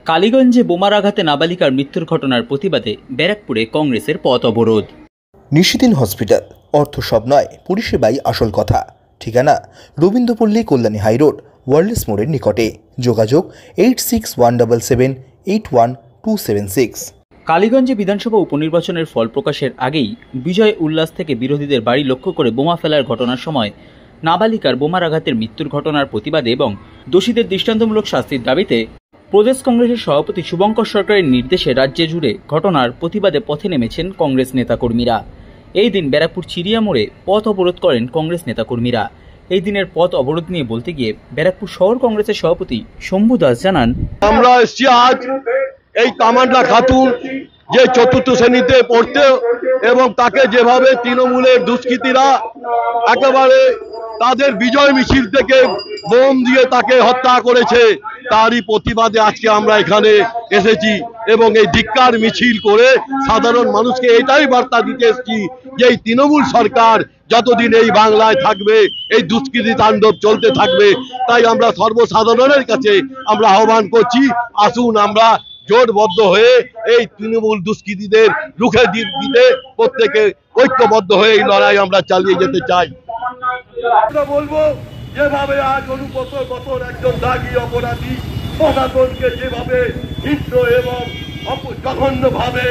কালীগঞ্জে বোমার আঘাতে নাবালিকার মৃত্যুর ঘটনার প্রতিবাদে ব্যারাকপুরে কংগ্রেসের পথ অবরোধ। নিশিদিন হসপিটাল, অর্থ সব নয়, পরিষেবাই আসল কথা। ঠিকানা রবীন্দ্রপল্লী, কল্যাণী হাইরোড, ওয়ার্ল্ডস মোড়ের নিকটে। যোগাযোগ 8617781276। কালীগঞ্জে বিধানসভা উপনির্বাচনের ফল প্রকাশের আগেই বিজয় উল্লাস থেকে বিরোধীদের বাড়ি লক্ষ্য করে বোমা ফেলার ঘটনার সময় নাবালিকার বোমার আঘাতের মৃত্যুর ঘটনার প্রতিবাদে এবং দোষীদের দৃষ্টান্তমূলক শাস্তির দাবিতে প্রদেশ কংগ্রেসের সভাপতি শুভঙ্কর সরকারের নির্দেশে রাজ্যে জুড়ে ঘটনার প্রতিবাদে পথে নেমেছেন কংগ্রেস নেতাকর্মীরা। এই দিন ব্যারাকপুর চিড়িয়া মোড়ে পথ অবরোধ করেন কংগ্রেস নেতাকর্মীরা। এই দিনের পথ অবরোধ নিয়ে বলতে গিয়ে ব্যারাকপুর শহর কংগ্রেসের সভাপতি শম্ভু দাস জানান, আমরা এসেছি আজ এই তামান্না খাতুন যে চতুর্থ শ্রেণীতে পড়তে এবং তাকে যেভাবে তৃণমূলের দুষ্কৃতীরা একেবারে তাদের বিজয় মিছিল থেকে বোম দিয়ে তাকে হত্যা করেছে, তারই প্রতিবাদে আজকে আমরা এখানে এসেছি এবং এই ধিক্কার মিছিল করে সাধারণ মানুষকে এটাই বার্তা দিতে এসেছি যে এই তৃণমূল সরকার যতদিন এই বাংলায় থাকবে এই দুষ্কৃতি তাণ্ডব চলতে থাকবে। তাই আমরা সর্বসাধারণের কাছে আমরা আহ্বান করছি, আসুন আমরা জোটবদ্ধ হয়ে এই তৃণমূল দুষ্কৃতীদের রুখে দিতে প্রত্যেকে ঐক্যবদ্ধ হয়ে এই লড়াই আমরা চালিয়ে যেতে চাই। আমরা বলবো যেভাবে আজ অনুপতর বছর একজন দাগী অপরাধী প্রশাসনকে যেভাবে হিংস্র এবং জঘন্য ভাবে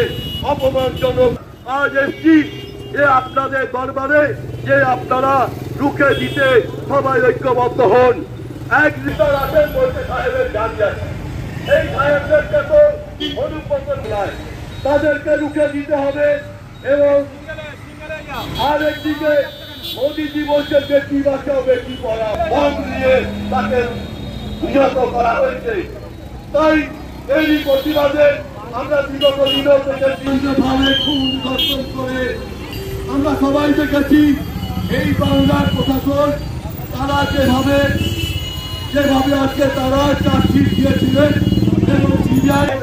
অপমানজনক আজ এসছি যে আপনাদের দরবারে যে আপনারা রুখে দিতে সবাই ঐক্যবদ্ধ হন। এক লিটার আছেন বলতে সাহেবের গাড়ি আছে, এই সাহেবদেরকে তো অনুপতন নয়, তাদেরকে রুখে দিতে হবে। এবং আরেকদিকে মোদীজি বলছেন বেটি বাঁচাও বেটি পড়াও, বম দিয়ে তাকে নিহত করা হয়েছে। তাই এই প্রতিবাদে আমরা বিগত দিনও দেখেছি ভাবে খুন ধর্ষণ করে আমরা সবাই দেখেছি এই বাংলার প্রশাসন তারা যেভাবে আজকে তারা চার্জশিট দিয়েছিলেন এবং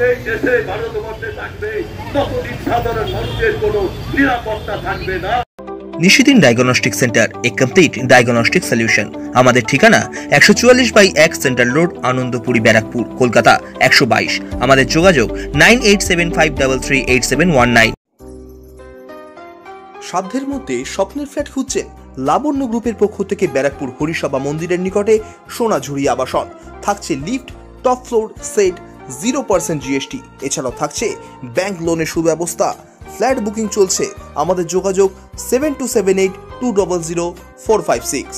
এই দেশে ভারতবর্ষে থাকবে ততদিন সাধারণ মানুষের কোনো নিরাপত্তা থাকবে না। নিশিদিন ডায়াগনস্টিক সেন্টার, এ কমপ্লিট ডায়াগনস্টিক সলিউশন। আমাদের ঠিকানা 144/1 সেন্ট্রাল রোড, আনন্দপুরি, ব্যারাকপুর, কলকাতা 122। আমাদের যোগাযোগ 9875338719। সাধ্যের মধ্যে স্বপ্নের ফ্ল্যাট খুঁজছেন? লাবণ্য গ্রুপের পক্ষ থেকে ব্যারাকপুর হরিসভা মন্দিরের নিকটে সোনাঝুরি আবাসন। থাকছে lift, top floor, set, 0% GST। এছাড়াও থাকছে ব্যাংক লোনের সুব্যবস্থা। ফ্ল্যাট বুকিং চলছে। আমাদের যোগাযোগ 7278200456।